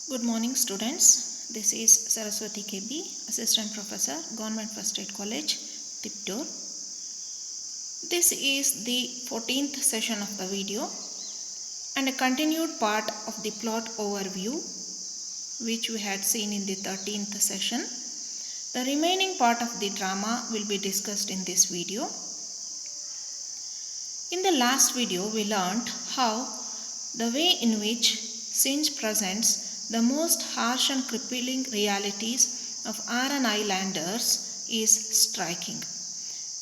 Good morning, students. This is Saraswati KB, Assistant Professor, Government First Aid College, Tiptur. This is the 14th session of the video and a continued part of the plot overview which we had seen in the 13th session. The remaining part of the drama will be discussed in this video. In the last video, we learnt how the way in which Singe presents the most harsh and crippling realities of Aran Islanders is striking.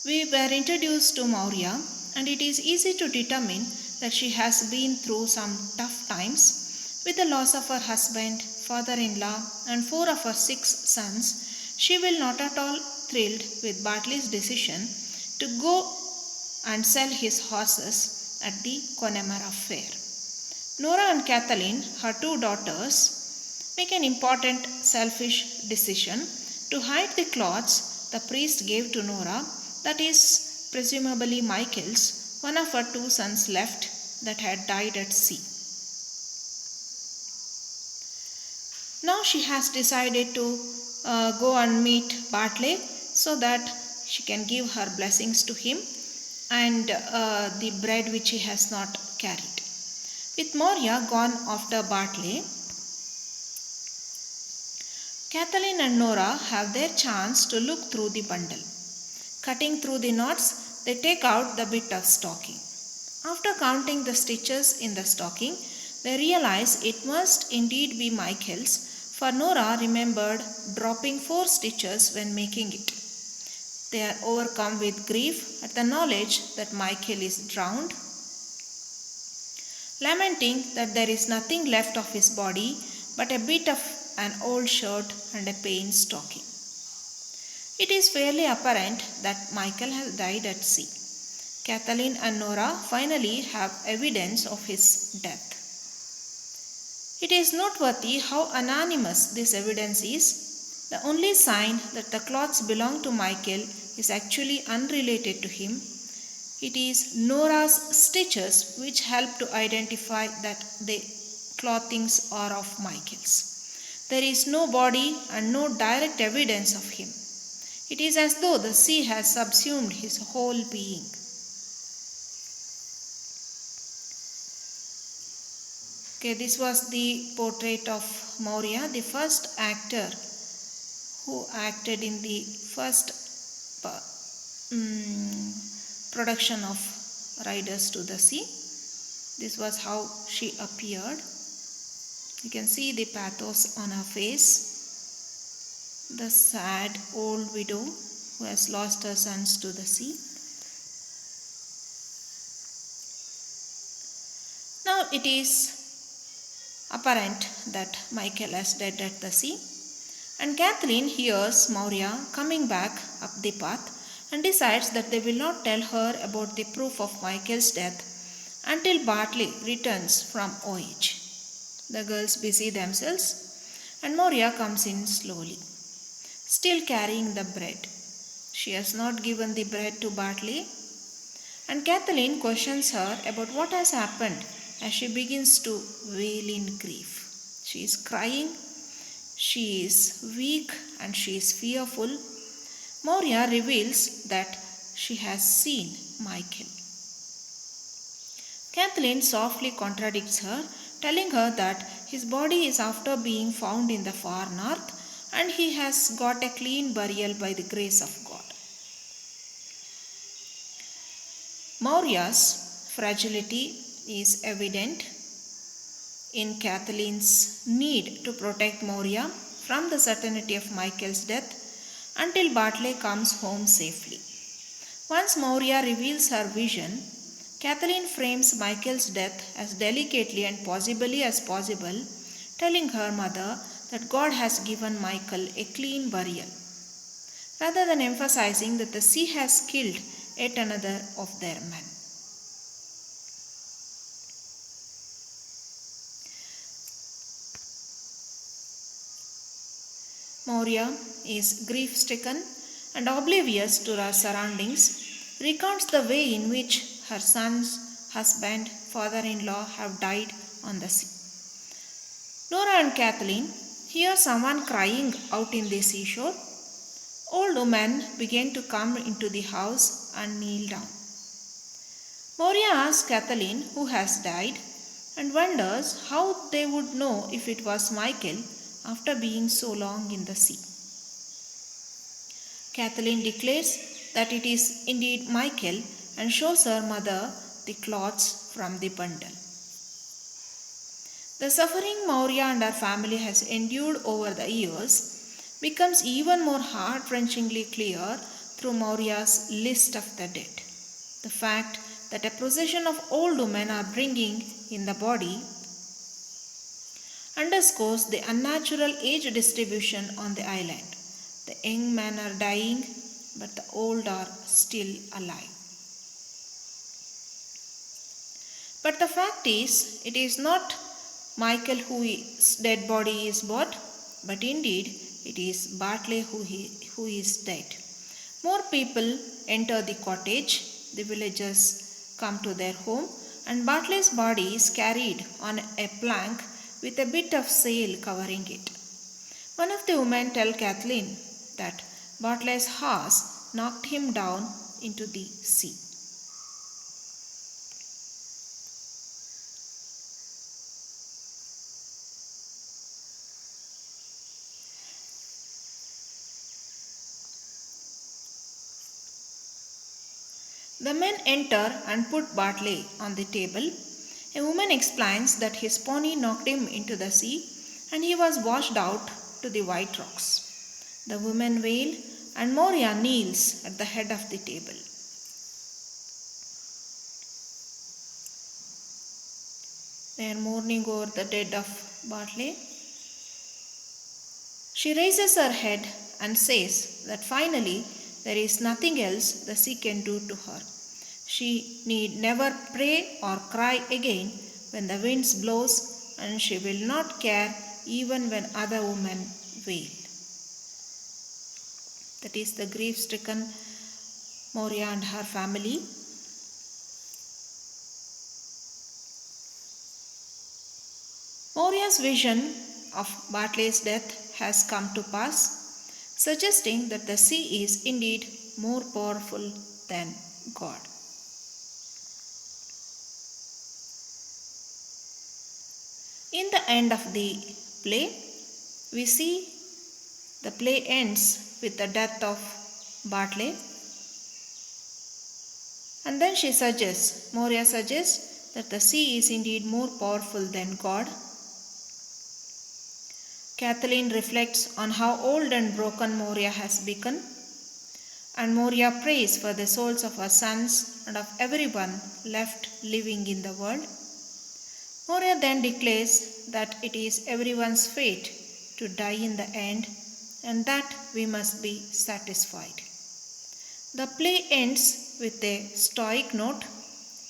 We were introduced to Maurya, and it is easy to determine that she has been through some tough times. With the loss of her husband, father-in-law, and 4 of her 6 sons, she will not at all thrilled with Bartley's decision to go and sell his horses at the Connemara fair. Nora and Kathleen, her 2 daughters, make an important selfish decision to hide the clothes the priest gave to Nora, that is, presumably Michael's, one of her 2 sons left that had died at sea. Now she has decided to go and meet Bartley so that she can give her blessings to him and the bread which he has not carried. With Maurya gone after Bartley, Kathleen and Nora have their chance to look through the bundle. Cutting through the knots, they take out the bit of stocking. After counting the stitches in the stocking, they realize it must indeed be Michael's, for Nora remembered dropping 4 stitches when making it. They are overcome with grief at the knowledge that Michael is drowned, lamenting that there is nothing left of his body but a bit of an old shirt and a plain stocking. It is fairly apparent that Michael has died at sea. Kathleen and Nora finally have evidence of his death. It is noteworthy how anonymous this evidence is. The only sign that the clothes belong to Michael is actually unrelated to him. It is Nora's stitches which help to identify that the clothings are of Michael's. There is no body and no direct evidence of him. It is as though the sea has subsumed his whole being. Okay, this was the portrait of Maurya, the first actor who acted in the first production of Riders to the Sea. This was how she appeared. You can see the pathos on her face. The sad old widow who has lost her sons to the sea. Now it is apparent that Michael is dead at the sea, and Kathleen hears Maurya coming back up the path and decides that they will not tell her about the proof of Michael's death until Bartley returns from OH. The girls busy themselves and Maurya comes in slowly, still carrying the bread. She has not given the bread to Bartley, and Kathleen questions her about what has happened as she begins to wail in grief. She is crying, she is weak, and she is fearful. Maurya reveals that she has seen Michael. Kathleen softly contradicts her, telling her that his body is after being found in the far north and he has got a clean burial by the grace of God. Maurya's fragility is evident in Kathleen's need to protect Maurya from the certainty of Michael's death until Bartley comes home safely. Once Maurya reveals her vision, Kathleen frames Michael's death as delicately and possibly as possible, telling her mother that God has given Michael a clean burial, rather than emphasizing that the sea has killed yet another of their men. Maurya is grief-stricken and oblivious to her surroundings, recounts the way in which her sons, husband, father-in-law have died on the sea. Nora and Kathleen hear someone crying out in the seashore. Old women begin to come into the house and kneel down. Moria asks Kathleen who has died and wonders how they would know if it was Michael after being so long in the sea. Kathleen declares that it is indeed Michael and shows her mother the cloths from the bundle. The suffering Moria and her family has endured over the years becomes even more heart-wrenchingly clear through Moria's list of the dead. The fact that a procession of old women are bringing in the body underscores the unnatural age distribution on the island. The young men are dying, but the old are still alive. But the fact is, it is not Michael whose dead body is brought, but indeed it is Bartley who is dead. More people enter the cottage, the villagers come to their home, and Bartley's body is carried on a plank with a bit of sail covering it. One of the women tells Kathleen that Bartley's horse knocked him down into the sea. The men enter and put Bartley on the table. A woman explains that his pony knocked him into the sea and he was washed out to the white rocks. The women wail and Moria kneels at the head of the table. They are mourning over the death of Bartley. She raises her head and says that finally there is nothing else the sea can do to her. She need never pray or cry again when the winds blows, and she will not care even when other women wail. That is the grief-stricken Moria and her family. Moria's vision of Bartley's death has come to pass, suggesting that the sea is indeed more powerful than God. In the end of the play, we see the play ends with the death of Bartley. And then Moria suggests that the sea is indeed more powerful than God. Kathleen reflects on how old and broken Moria has become, and Moria prays for the souls of her sons and of everyone left living in the world. Moria then declares that it is everyone's fate to die in the end and that we must be satisfied. The play ends with a stoic note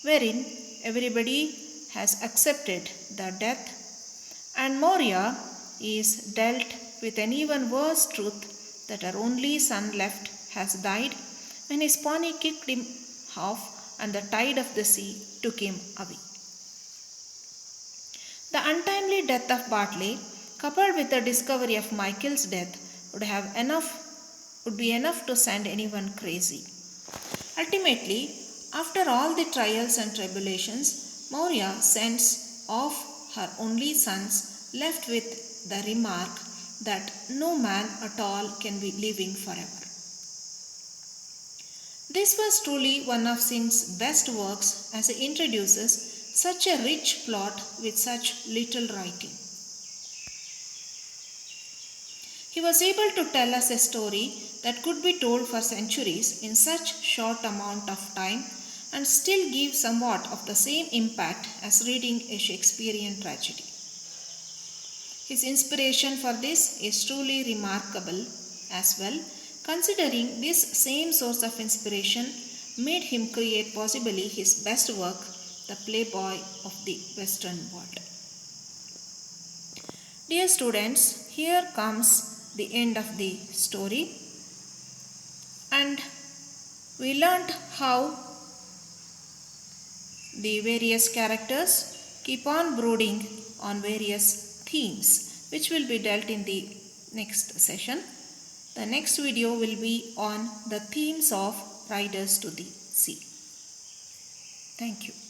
wherein everybody has accepted the death and Moria is dealt with an even worse truth that her only son left has died when his pony kicked him off and the tide of the sea took him away. The untimely death of Bartley, coupled with the discovery of Michael's death, would be enough to send anyone crazy. Ultimately, after all the trials and tribulations, Moria sends off her only sons, left with the remark that no man at all can be living forever. This was truly one of Synge's best works as he introduces such a rich plot with such little writing. He was able to tell us a story that could be told for centuries in such short amount of time and still give somewhat of the same impact as reading a Shakespearean tragedy. His inspiration for this is truly remarkable as well, considering this same source of inspiration made him create possibly his best work, The Playboy of the Western World. Dear students, here comes the end of the story, and we learned how the various characters keep on brooding on various themes which will be dealt in the next session. The next video will be on the themes of Riders to the Sea. Thank you.